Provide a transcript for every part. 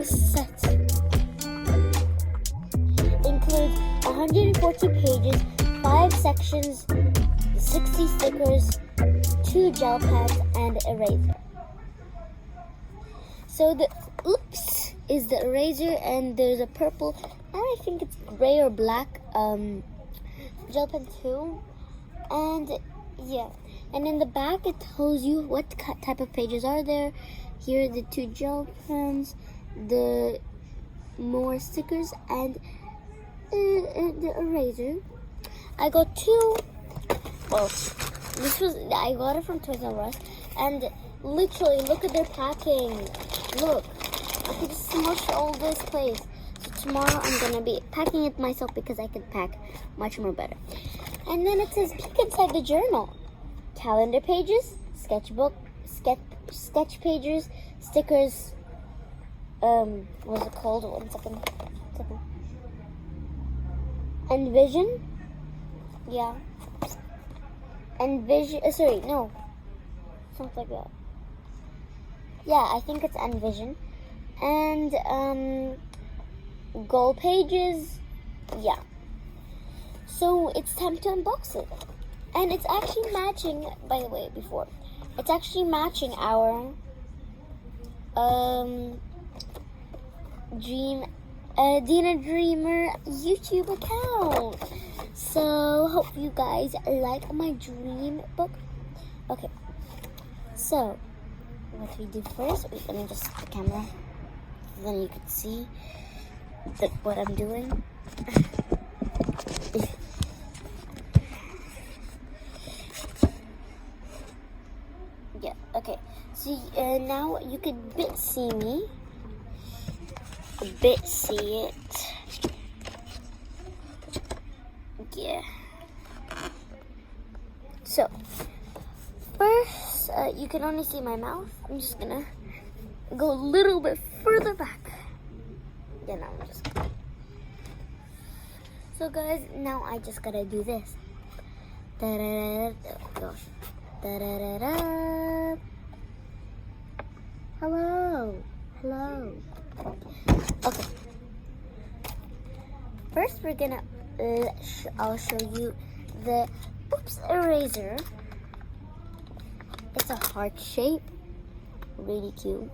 set. Includes 140 pages, 5 sections, 60 stickers, 2 gel pens, and eraser. So the oops is the eraser, and there's a purple, and I think it's gray or black gel pen too. And yeah, and in the back it tells you what type of pages are there. Here are the 2 gel pens, the more stickers, and the eraser. I got 2. Well, I got it from Toys R Us, and literally look at their packing. Look, I can smush all this place. So tomorrow I'm gonna be packing it myself because I can pack much more better. And then it says peek inside the journal. Calendar pages, sketchbook, sketch pages, stickers. What's it called? 1 second. Envision. Yeah. Envision. Sorry, no. Something like that. Yeah, I think it's Envision. And goal pages. Yeah. So it's time to unbox it. And it's actually matching, by the way, it's actually matching our Dina Dreamer YouTube account. So hope you guys like my dream book. Okay. So what we do first, wait, let me just set the camera so then you can see what I'm doing. Yeah, okay. So now you could see me. See it. Yeah. So first, you can only see my mouth. I'm just gonna go a little bit further back. Yeah, no, I'm just kidding. So guys, now I just gotta do this. Da-da-da-da. Oh gosh. Da-da-da-da. Hello. Okay. First, we're gonna. I'll show you the eraser. It's a heart shape. Really cute.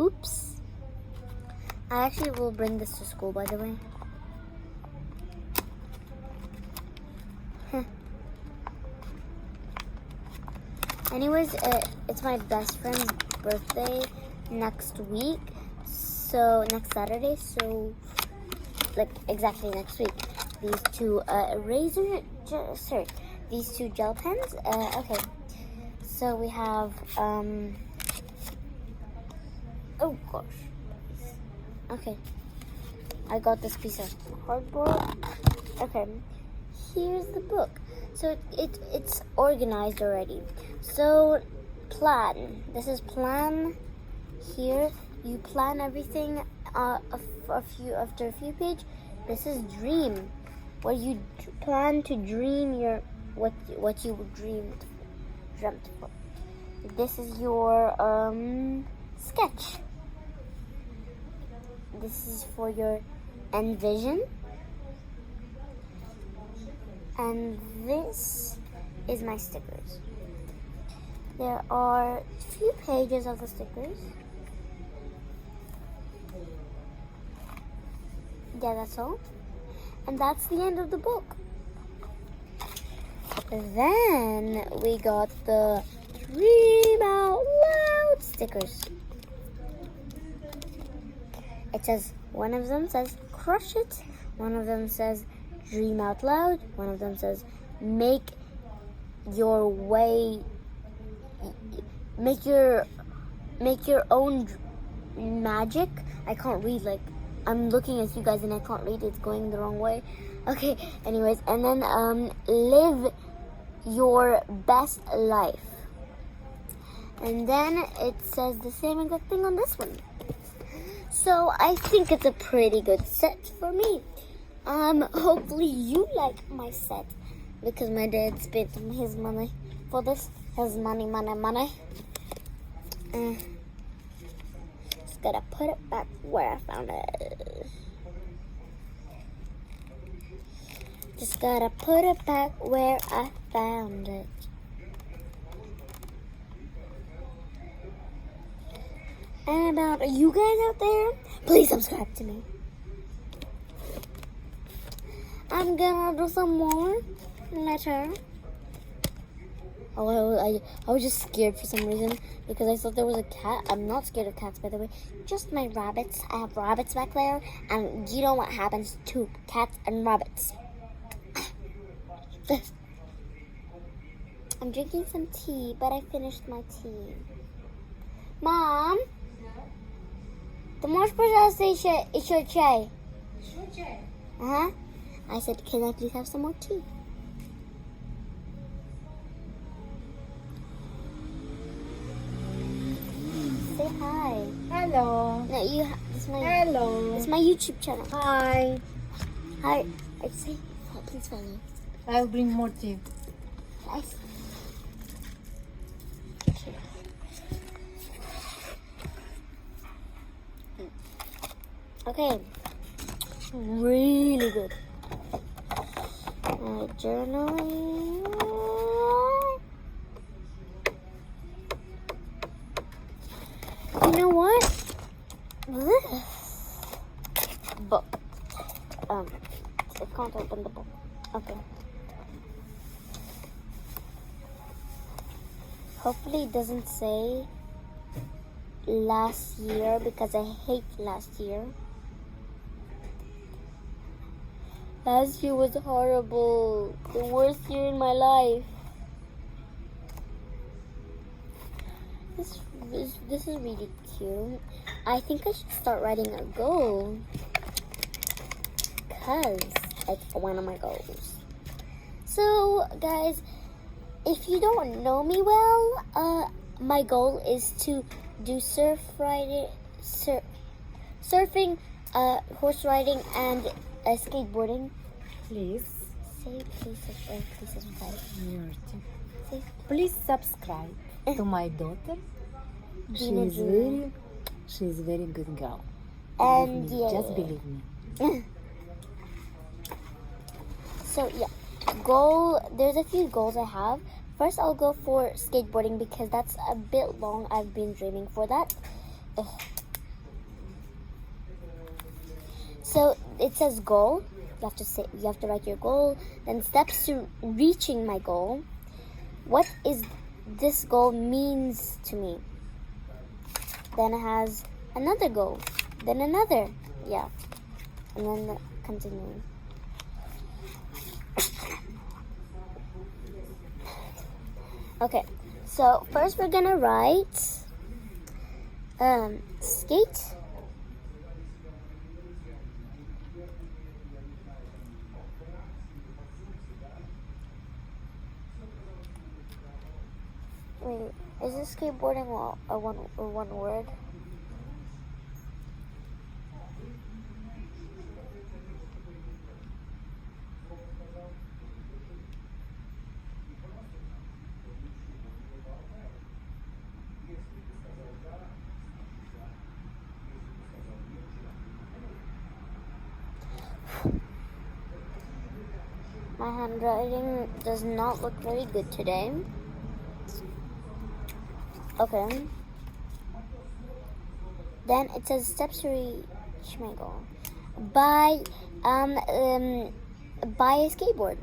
Oops. I actually will bring this to school, by the way. Anyways, it's my best friend's birthday next week. So next Saturday. So like exactly next week. These 2 these 2 gel pens. Okay. So we have oh gosh. Okay. I got this piece of cardboard. Okay. Here's the book. So it's organized already. So plan. This is plan. Here you plan everything. After a few pages. This is dream, where you plan to dream what you dreamt for. This is your sketch. This is for your envision. And this is my stickers. There are a few pages of the stickers. Yeah, that's all. And that's the end of the book. Then we got the Dream Out Loud stickers. It says, one of them says, crush it. One of them says, dream out loud. One of them says, make your own magic. I can't read, like, I'm looking at you guys and I can't read, it's going the wrong way. Okay, anyways, and then live your best life. And then it says the same exact thing on this one. So I think it's a pretty good set for me. Hopefully you like my set, because my dad spent his money for this. His money. just gotta put it back where I found it. Just gotta put it back where I found it. And about you guys out there, please subscribe to me. I'm gonna do some more later. Oh, I was just scared for some reason because I thought there was a cat. I'm not scared of cats, by the way. Just my rabbits. I have rabbits back there, and you know what happens to cats and rabbits. I'm drinking some tea, but I finished my tea. Mom? Ты можешь, пожалуйста, еще чай? Еще чай? Uh-huh. I said, can I please have some more tea? Say hi. Hello. No, Hello. It's my YouTube channel. Hi. Hi. I say, please follow. I'll bring more tea. Nice. Okay. Really good. Journaling. You know what? This book. I can't open the book. Okay. Hopefully it doesn't say last year because I hate last year. Last year was horrible. The worst year in my life. This is really cute. I think I should start writing a goal. Because it's one of my goals. So, guys, if you don't know me well, my goal is to do surfing, horse riding, and skateboarding. Please. Say please subscribe. Say Please subscribe to my daughter. Dina She is very good girl. And Believe me. yeah. Just believe me. So yeah, there's a few goals I have. First, I'll go for skateboarding because that's a bit long. I've been dreaming for that. Ugh. So it says goal. You have to write your goal. Then steps to reaching my goal. What is this goal means to me? Then it has another goal. Then another. Yeah. And then continuing. Okay, so first we're gonna write skate. Wait, is this skateboarding a one word? My handwriting does not look very good today. Okay. Then it says steps to reach my goal. Buy a skateboard.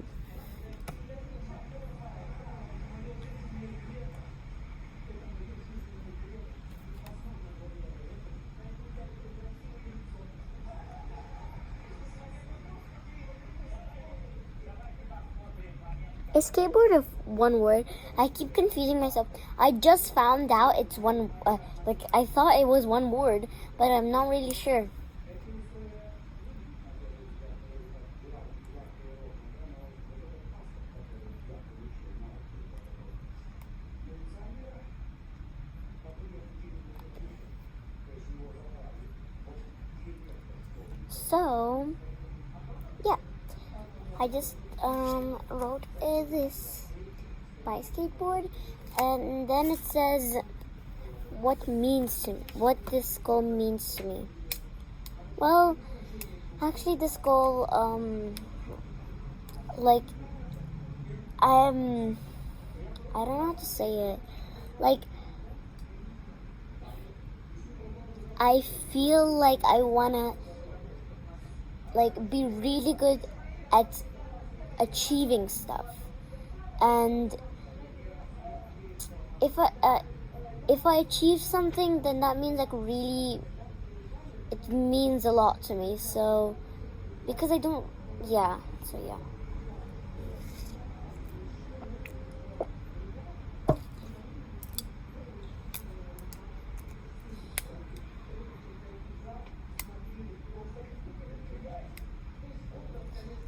Is skateboard a one word? I keep confusing myself. I just found out it's one, I thought it was one word, but I'm not really sure. So, yeah, I just wrote this by skateboard, and then it says what this goal means to me. Well, actually, this goal, like, I don't know how to say it. Like, I feel like I wanna, like, be really good at achieving stuff, and if I achieve something, then that means, like, really, it means a lot to me. So, because I don't, yeah. So yeah.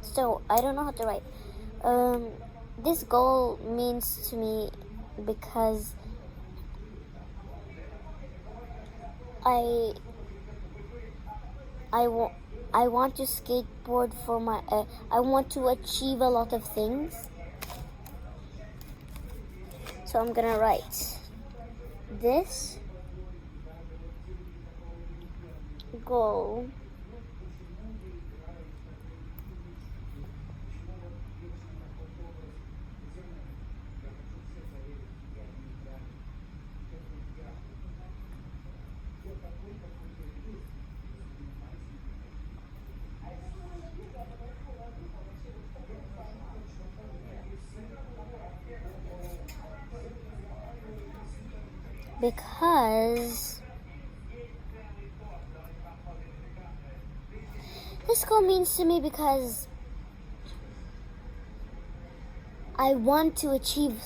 So I don't know how to write. This goal means to me because I want to skateboard for my. I want to achieve a lot of things. So I'm gonna write this goal because this goal means to me because I want to achieve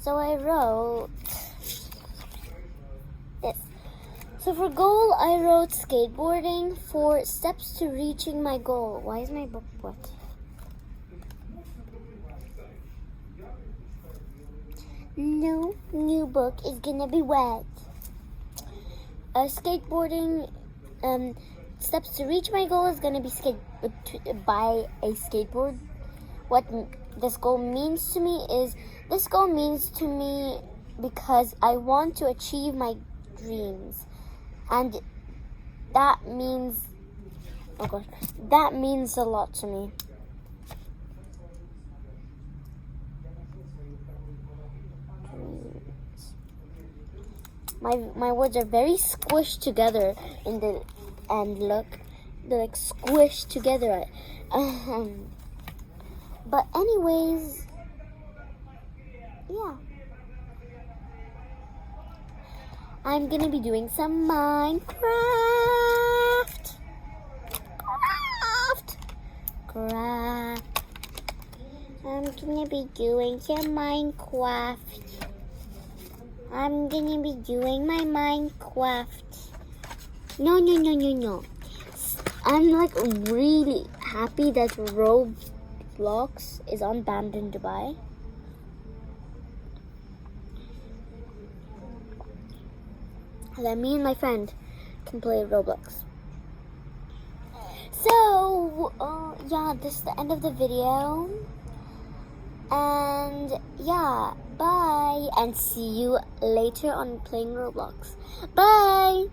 So I wrote this. So for goal, I wrote skateboarding. For steps to reaching my goal. Why is my book wet? No new book is gonna be wet. Skateboarding, steps to reach my goal is gonna be buy a skateboard. What this goal means to me is, this goal means to me because I want to achieve my dreams, and that means, oh gosh, that means a lot to me. My words are very squished together and look, they're like squished together. But anyways, yeah. I'm gonna be doing some Minecraft. I'm gonna be doing some Minecraft. I'm gonna be doing my Minecraft. No. I'm like really happy that Roblox is unbanned in Dubai. That me and my friend can play Roblox. So, yeah, this is the end of the video. And yeah, bye. And see you later on playing Roblox. Bye.